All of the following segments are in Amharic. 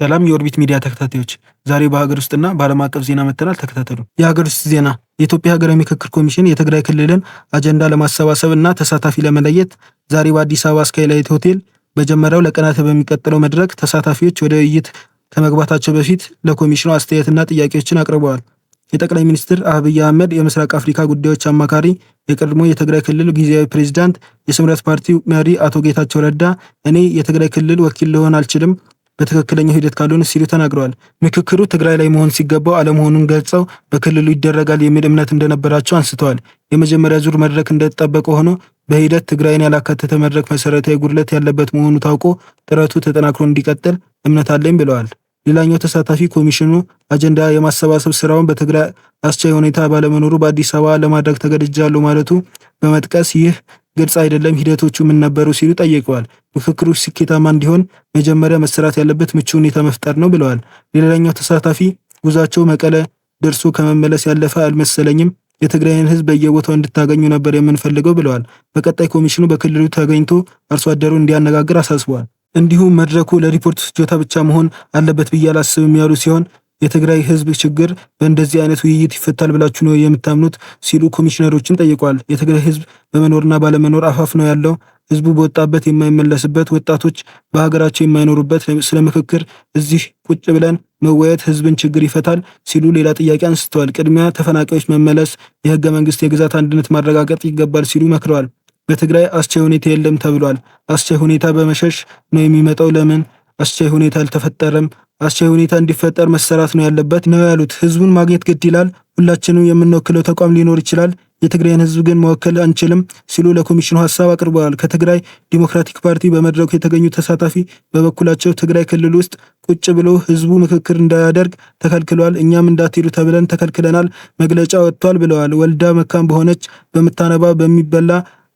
ሰላም የኦርቢት ሚዲያ ተከታታዮች፣ ዛሬ በሀገር ውስጥና በዓለም አቀፍ ዜና መጥተናል። ተከታተሉ። የሀገር ውስጥ ዜና። የኢትዮጵያ ሀገራዊ ምክክር ኮሚሽን የትግራይ ክልልን አጀንዳ ለማሰባሰብ እና ተሳታፊ ለመለየት ዛሬ በአዲስ አበባ ስካይላይት ሆቴል በጀመረው ለቀናት በሚቀጥለው መድረክ ተሳታፊዎች ወደ ውይይት ከመግባታቸው በፊት ለኮሚሽኑ አስተያየትና ጥያቄዎችን አቅርበዋል። የጠቅላይ ሚኒስትር አብይ አህመድ የምስራቅ አፍሪካ ጉዳዮች አማካሪ፣ የቀድሞ የትግራይ ክልል ጊዜያዊ ፕሬዝዳንት፣ የስምረት ፓርቲው መሪ አቶ ጌታቸው ረዳ እኔ የትግራይ ክልል ወኪል ልሆን አልችልም በትክክለኛው ሂደት ካልሆነ ሲሉ ተናግረዋል። ምክክሩ ትግራይ ላይ መሆን ሲገባው አለመሆኑን ገልጸው በክልሉ ይደረጋል የሚል እምነት እንደነበራቸው አንስተዋል። የመጀመሪያ ዙር መድረክ እንደተጠበቀ ሆኖ በሂደት ትግራይን ያላካተተ መድረክ መሰረታዊ ጉድለት ያለበት መሆኑ ታውቆ ጥረቱ ተጠናክሮ እንዲቀጥል እምነት አለኝ ብለዋል። ሌላኛው ተሳታፊ ኮሚሽኑ አጀንዳ የማሰባሰብ ስራውን በትግራይ አስቻይ ሁኔታ ባለመኖሩ በአዲስ አበባ ለማድረግ ተገድጃለሁ ማለቱ በመጥቀስ ይህ ግልጽ አይደለም፣ ሂደቶቹ ምን ነበሩ ሲሉ ጠይቀዋል። ምክክሩ ስኬታማ እንዲሆን መጀመሪያ መሰራት ያለበት ምቹ ሁኔታ መፍጠር ነው ብለዋል። ሌላኛው ተሳታፊ ጉዟቸው መቀለ ደርሶ ከመመለስ ያለፈ አልመሰለኝም፣ የትግራይን ሕዝብ በየቦታው እንድታገኙ ነበር የምንፈልገው ብለዋል። በቀጣይ ኮሚሽኑ በክልሉ ተገኝቶ አርሶ አደሩ እንዲያነጋግር አሳስበዋል። እንዲሁም መድረኩ ለሪፖርት ፍጆታ ብቻ መሆን አለበት ብዬ አላስብም ያሉ ሲሆን የትግራይ ህዝብ ችግር በእንደዚህ አይነት ውይይት ይፈታል ብላችሁ ነው የምታምኑት ሲሉ ኮሚሽነሮችን ጠይቀዋል። የትግራይ ህዝብ በመኖርና ባለመኖር አፋፍ ነው ያለው። ህዝቡ በወጣበት የማይመለስበት፣ ወጣቶች በሀገራቸው የማይኖሩበት፣ ስለ ምክክር እዚህ ቁጭ ብለን መወያየት ህዝብን ችግር ይፈታል ሲሉ ሌላ ጥያቄ አንስተዋል። ቅድሚያ ተፈናቃዮች መመለስ፣ የህገ መንግስት የግዛት አንድነት ማረጋገጥ ይገባል ሲሉ መክረዋል። በትግራይ አስቻይ ሁኔታ የለም ተብሏል። አስቻይ ሁኔታ በመሸሽ ነው የሚመጣው። ለምን አስቻይ ሁኔታ አልተፈጠረም? አስቻይ ሁኔታ እንዲፈጠር መሰራት ነው ያለበት ነው ያሉት። ህዝቡን ማግኘት ግድ ይላል። ሁላችንም የምንወክለው ተቋም ሊኖር ይችላል። የትግራይን ህዝብ ግን መወከል አንችልም ሲሉ ለኮሚሽኑ ሀሳብ አቅርበዋል። ከትግራይ ዲሞክራቲክ ፓርቲ በመድረኩ የተገኙ ተሳታፊ በበኩላቸው ትግራይ ክልል ውስጥ ቁጭ ብሎ ህዝቡ ምክክር እንዳያደርግ ተከልክሏል። እኛም እንዳትሄዱ ተብለን ተከልክለናል። መግለጫ ወጥቷል ብለዋል። ወልዳ መካም በሆነች በምታነባ በሚበላ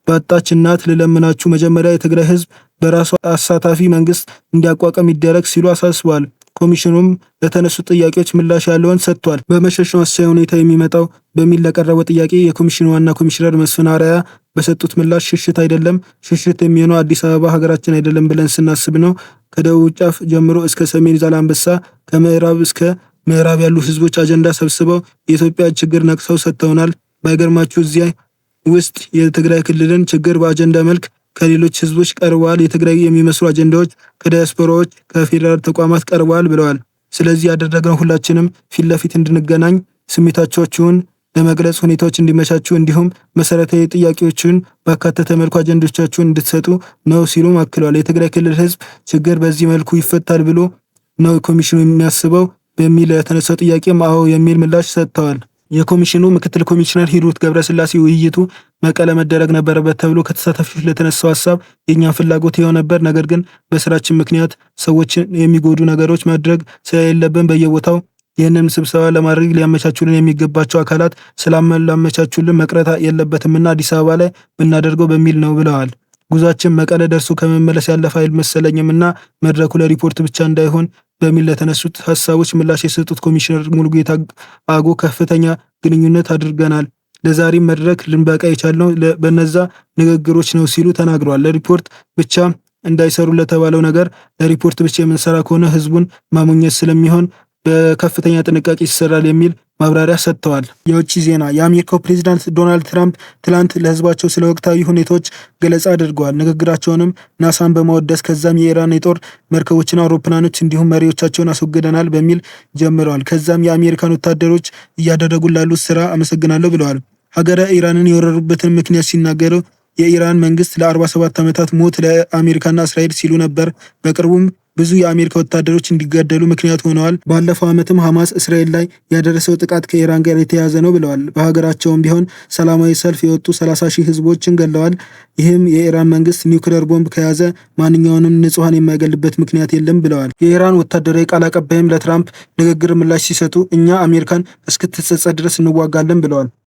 ባጣች እናት ልለምናችሁ መጀመሪያ የትግራይ ህዝብ በራሱ አሳታፊ መንግስት እንዲያቋቋም ይደረግ ሲሉ አሳስበዋል። ኮሚሽኑም ለተነሱ ጥያቄዎች ምላሽ ያለውን ሰጥቷል። በመሸሽ አስቻይ ሁኔታ የሚመጣው በሚል ለቀረበው ጥያቄ የኮሚሽኑ ዋና ኮሚሽነር መስፍን አርአያ በሰጡት ምላሽ ሽሽት አይደለም፣ ሽሽት የሚሆነው አዲስ አበባ ሀገራችን አይደለም ብለን ስናስብ ነው። ከደቡብ ጫፍ ጀምሮ እስከ ሰሜን ዛላንበሳ፣ ከምዕራብ እስከ ምዕራብ ያሉ ህዝቦች አጀንዳ ሰብስበው የኢትዮጵያ ችግር ነቅሰው ሰጥተውናል። ባይገርማችሁ እዚያ ውስጥ የትግራይ ክልልን ችግር በአጀንዳ መልክ ከሌሎች ህዝቦች ቀርበዋል። የትግራይ የሚመስሉ አጀንዳዎች ከዲያስፖራዎች ከፌዴራል ተቋማት ቀርበዋል ብለዋል። ስለዚህ ያደረግነው ሁላችንም ፊት ለፊት እንድንገናኝ፣ ስሜታቸውን ለመግለጽ ሁኔታዎች እንዲመቻቹ፣ እንዲሁም መሰረታዊ ጥያቄዎችን ባካተተ መልኩ አጀንዳዎቻችሁን እንድትሰጡ ነው ሲሉም አክለዋል። የትግራይ ክልል ህዝብ ችግር በዚህ መልኩ ይፈታል ብሎ ነው ኮሚሽኑ የሚያስበው በሚል ለተነሳው ጥያቄም አዎ የሚል ምላሽ ሰጥተዋል። የኮሚሽኑ ምክትል ኮሚሽነር ሂሩት ገብረስላሴ ውይይቱ መቀለ መደረግ ነበረበት ተብሎ ከተሳታፊዎች ለተነሳው ሀሳብ የእኛን ፍላጎት ይኸው ነበር፣ ነገር ግን በስራችን ምክንያት ሰዎችን የሚጎዱ ነገሮች ማድረግ ስለሌለብን በየቦታው ይህንን ስብሰባ ለማድረግ ሊያመቻቹልን የሚገባቸው አካላት ስላመቻቹልን መቅረት የለበትምና አዲስ አበባ ላይ ብናደርገው በሚል ነው ብለዋል። ጉዟችን መቀለ ደርሶ ከመመለስ ያለፈ አይመስለኝምና መድረኩ ለሪፖርት ብቻ እንዳይሆን በሚል ለተነሱት ሀሳቦች ምላሽ የሰጡት ኮሚሽነር ሙሉጌታ አጎ ከፍተኛ ግንኙነት አድርገናል፣ ለዛሬም መድረክ ልንበቃ የቻልነው በነዛ ንግግሮች ነው ሲሉ ተናግረዋል። ለሪፖርት ብቻ እንዳይሰሩ ለተባለው ነገር ለሪፖርት ብቻ የምንሰራ ከሆነ ህዝቡን ማሞኘት ስለሚሆን በከፍተኛ ጥንቃቄ ይሰራል የሚል ማብራሪያ ሰጥተዋል። የውጭ ዜና። የአሜሪካው ፕሬዝዳንት ዶናልድ ትራምፕ ትላንት ለህዝባቸው ስለ ወቅታዊ ሁኔታዎች ገለጻ አድርገዋል። ንግግራቸውንም ናሳን በማወደስ ከዛም የኢራን የጦር መርከቦችና አውሮፕላኖች እንዲሁም መሪዎቻቸውን አስወግደናል በሚል ጀምረዋል። ከዛም የአሜሪካን ወታደሮች እያደረጉ ላሉት ስራ አመሰግናለሁ ብለዋል። ሀገረ ኢራንን የወረሩበትን ምክንያት ሲናገሩ የኢራን መንግስት ለ47 ዓመታት ሞት ለአሜሪካና እስራኤል ሲሉ ነበር። በቅርቡም ብዙ የአሜሪካ ወታደሮች እንዲገደሉ ምክንያት ሆነዋል። ባለፈው ዓመትም ሐማስ እስራኤል ላይ ያደረሰው ጥቃት ከኢራን ጋር የተያያዘ ነው ብለዋል። በሀገራቸውም ቢሆን ሰላማዊ ሰልፍ የወጡ 30,000 ህዝቦችን ገለዋል። ይህም የኢራን መንግስት ኒውክሌር ቦምብ ከያዘ ማንኛውንም ንጹሐን የማይገልበት ምክንያት የለም ብለዋል። የኢራን ወታደራዊ ቃል አቀባይም ለትራምፕ ንግግር ምላሽ ሲሰጡ እኛ አሜሪካን እስክትጸጸት ድረስ እንዋጋለን ብለዋል።